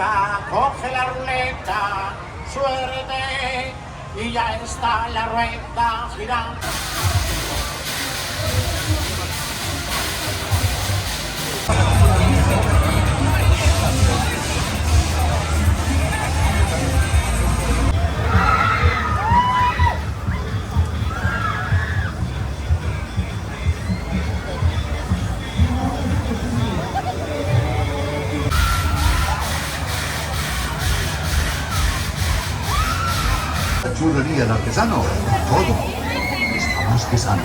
ruleta, coge la ruleta, suerte y ya está la rueda girando. Churrería el artesano, todo está más que sano.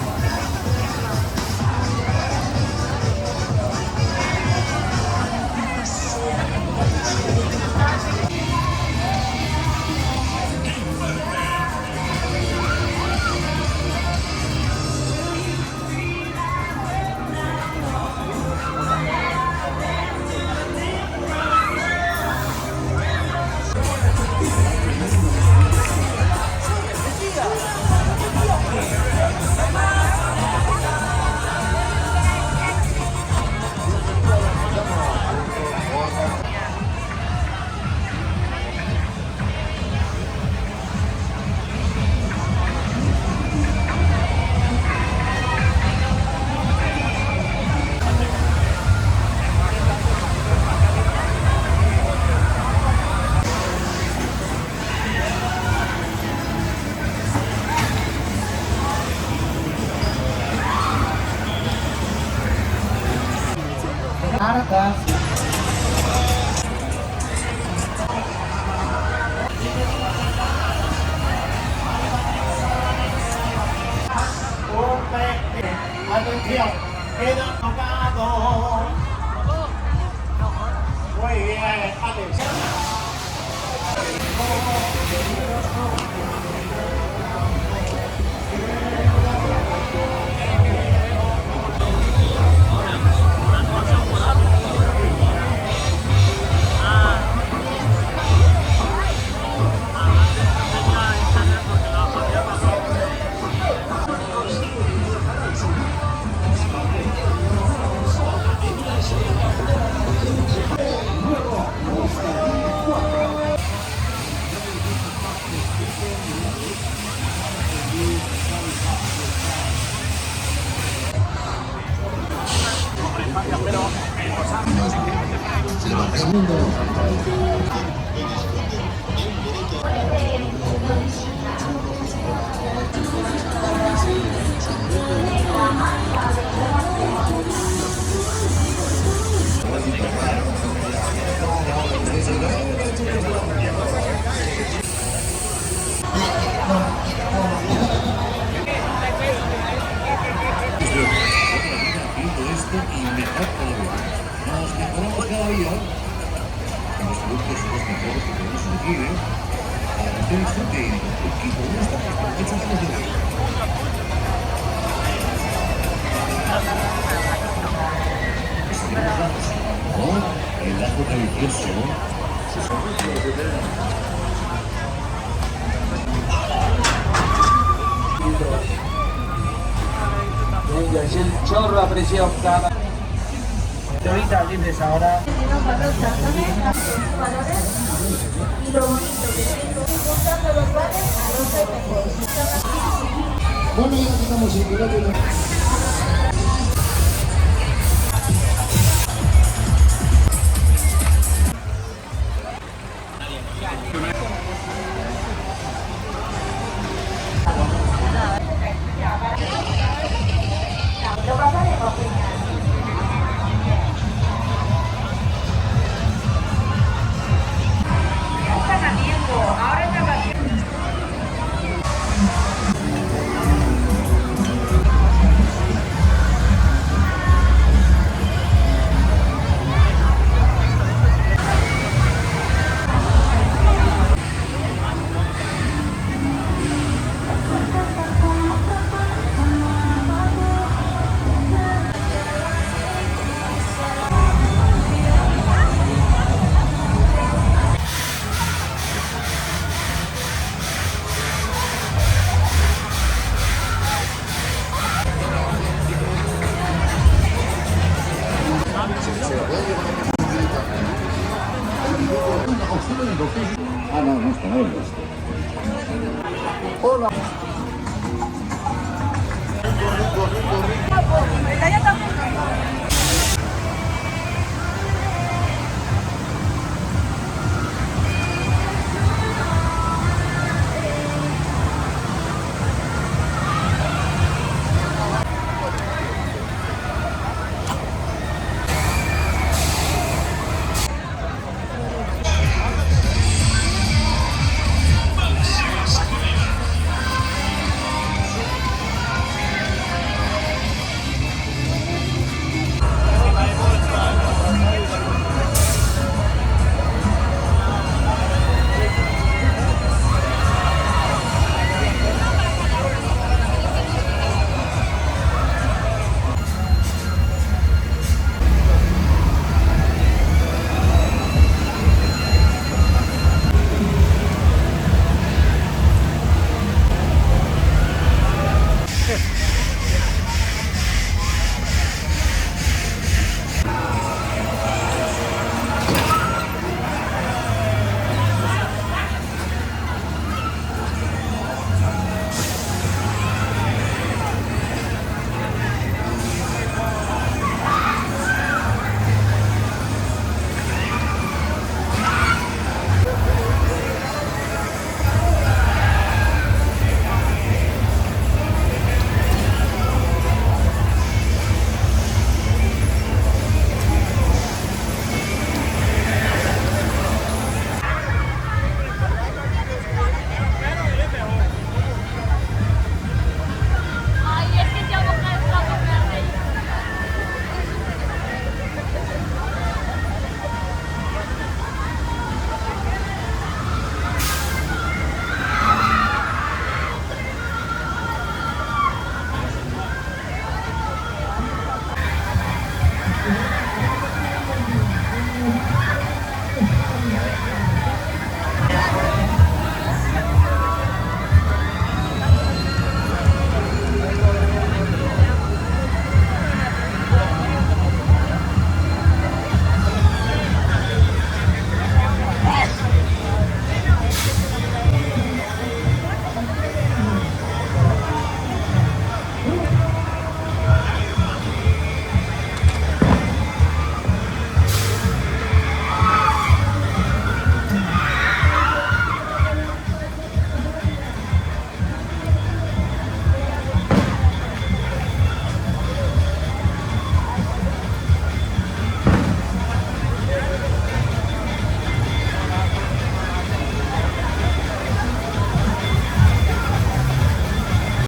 Cartas. Atención, queda tocado. Muy bien, atención. Nos mejoramos cada día en los productos y los mejores que tenemos aquí, para hacer esto que el equipo no está hechos a los demás. El ajo delicioso. Venga, es el chorro a presión cada. Ahorita libres ahora. Y lo bonito que es juntando los vales a los mejores. Bueno, ya estamos en piloto. Lo pasaremos, genial. Están a tiempo, ahora están a tiempo. Ah, no está, no lo he visto. Hola. Opo, ya también.